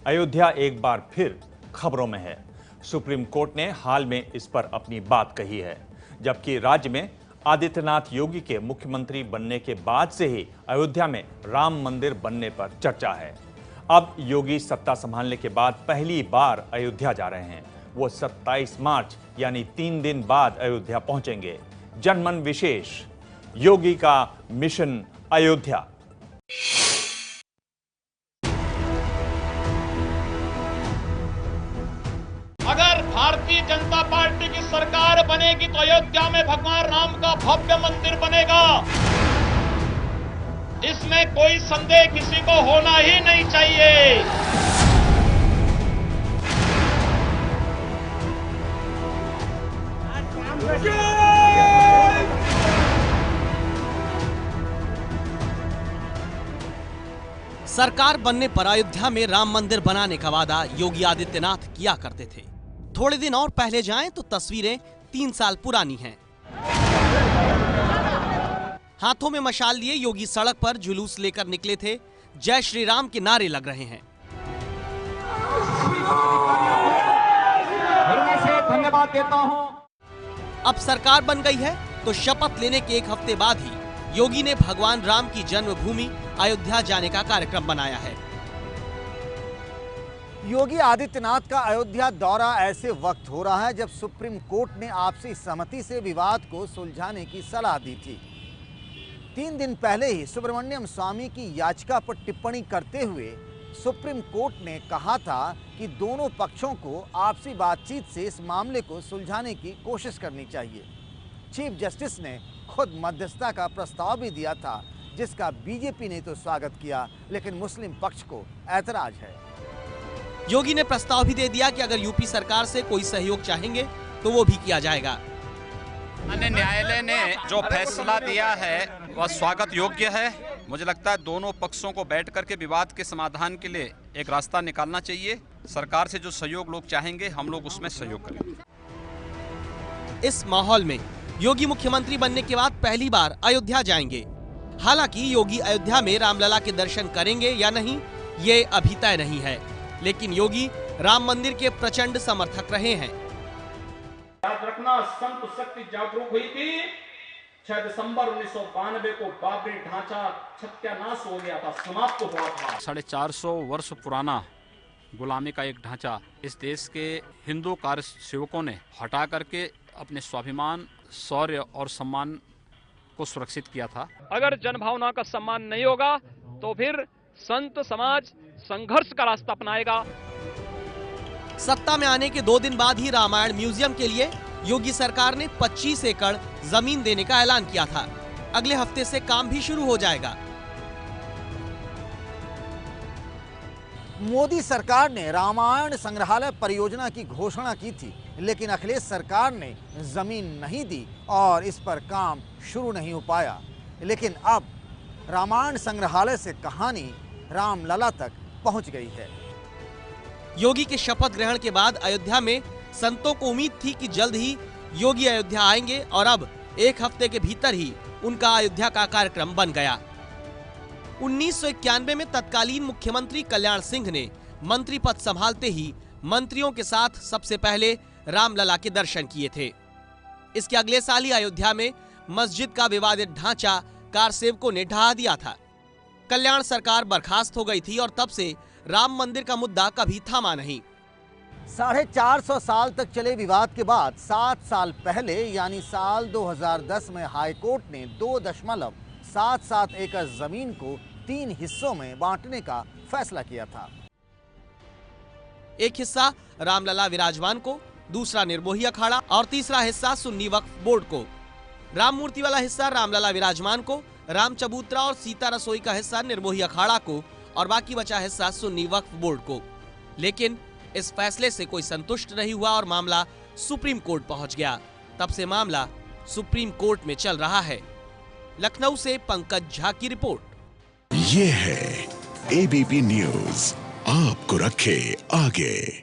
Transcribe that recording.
अयोध्या एक बार फिर खबरों में है। सुप्रीम कोर्ट ने हाल में इस पर अपनी बात कही है, जबकि राज्य में आदित्यनाथ योगी के मुख्यमंत्री बनने के बाद से ही अयोध्या में राम मंदिर बनने पर चर्चा है। अब योगी सत्ता संभालने के बाद पहली बार अयोध्या जा रहे हैं। वो 27 मार्च यानी 3 दिन बाद अयोध्या पहुंचेंगे। जनमन विशेष, योगी का मिशन अयोध्या। अगर भारतीय जनता पार्टी की सरकार बनेगी तो अयोध्या में भगवान राम का भव्य मंदिर बनेगा। इसमें कोई संदेह किसी को होना ही नहीं चाहिए। सरकार बनने पर अयोध्या में राम मंदिर बनाने का वादा योगी आदित्यनाथ किया करते थे। थोड़े दिन और पहले जाएं तो तस्वीरें 3 साल पुरानी हैं। हाथों में मशाल लिए योगी सड़क पर जुलूस लेकर निकले थे। जय श्री राम के नारे लग रहे हैं। धन्यवाद देता हूं। अब सरकार बन गई है तो शपथ लेने के 1 हफ्ते बाद ही योगी ने भगवान राम की जन्मभूमि अयोध्या जाने का कार्यक्रम बनाया है। योगी आदित्यनाथ का अयोध्या दौरा ऐसे वक्त हो रहा है जब सुप्रीम कोर्ट ने आपसी सहमति से विवाद को सुलझाने की सलाह दी थी। 3 दिन पहले ही सुब्रमण्यम स्वामी की याचिका पर टिप्पणी करते हुए सुप्रीम कोर्ट ने कहा था कि दोनों पक्षों को आपसी बातचीत से इस मामले को सुलझाने की कोशिश करनी चाहिए। चीफ जस्टिस ने खुद मध्यस्थता का प्रस्ताव भी दिया था, जिसका बीजेपी ने तो स्वागत किया, लेकिन मुस्लिम पक्ष को ऐतराज है। योगी ने प्रस्ताव भी दे दिया कि अगर यूपी सरकार से कोई सहयोग चाहेंगे तो वो भी किया जाएगा। न्यायालय ने जो फैसला दिया है वह स्वागत योग्य है। मुझे लगता है दोनों पक्षों को बैठ करके विवाद के समाधान के लिए एक रास्ता निकालना चाहिए। सरकार से जो सहयोग लोग चाहेंगे हम लोग उसमें सहयोग करेंगे। इस माहौल में योगी मुख्यमंत्री बनने के बाद पहली बार अयोध्या जाएंगे। हालांकि योगी अयोध्या में रामलला के दर्शन करेंगे या नहीं ये अभी तय नहीं है, लेकिन योगी राम मंदिर के प्रचंड समर्थक रहे हैं। याद रखना, संत शक्ति जागरूक हुई थी 6 दिसंबर 1992 को बाबरी ढांचा सत्यानाश हो गया था, समाप्त हुआ था। 450 वर्ष पुराना गुलामी का एक ढांचा इस देश के हिंदू कार्य सेवकों ने हटा करके अपने स्वाभिमान, शौर्य और सम्मान को सुरक्षित किया था। अगर जनभावना का सम्मान नहीं होगा तो फिर संत समाज संघर्ष का रास्ता अपनाएगा। सत्ता में आने के 2 दिन बाद ही रामायण म्यूजियम के लिए योगी सरकार ने 25 एकड़ जमीन देने का ऐलान किया था। अगले हफ्ते से काम भी शुरू हो जाएगा। मोदी सरकार ने रामायण संग्रहालय परियोजना की घोषणा की थी, लेकिन अखिलेश सरकार ने जमीन नहीं दी और इस पर काम शुरू नहीं हो पाया। लेकिन अब रामायण संग्रहालय से कहानी रामलला तक पहुंच गई है। योगी के शपथ ग्रहण के बाद अयोध्या में संतों को उम्मीद थी कि जल्द ही योगी अयोध्या आएंगे और अब 1 हफ्ते के भीतर ही उनका अयोध्या का कार्यक्रम बन गया। 1991 में तत्कालीन मुख्यमंत्री कल्याण सिंह ने मंत्री पद संभालते ही मंत्रियों के साथ सबसे पहले रामलला के दर्शन किए थे। इसके अगले साल ही अयोध्या में मस्जिद का विवादित ढांचा कार सेवकों ने ढहा दिया था। कल्याण सरकार बर्खास्त हो गई थी और तब से राम मंदिर का मुद्दा कभी थमा नहीं। 450 साल तक चले विवाद के बाद 7 साल पहले यानी साल 2010 में हाई कोर्ट ने 2.77 एकड़ जमीन को 3 हिस्सों में बांटने का फैसला किया था। एक हिस्सा रामलला विराजमान को, दूसरा निर्मोही अखाड़ा और तीसरा हिस्सा सुन्नी वक्फ बोर्ड को। राम मूर्ति वाला हिस्सा रामलला विराजमान को, राम चबूतरा और सीता रसोई का हिस्सा निर्मोही अखाड़ा को और बाकी बचा हिस्सा सुन्नी वक्फ बोर्ड को। लेकिन इस फैसले से कोई संतुष्ट नहीं हुआ और मामला सुप्रीम कोर्ट पहुंच गया। तब से मामला सुप्रीम कोर्ट में चल रहा है। लखनऊ से पंकज झा की रिपोर्ट। ये है एबीपी न्यूज, आपको रखे आगे।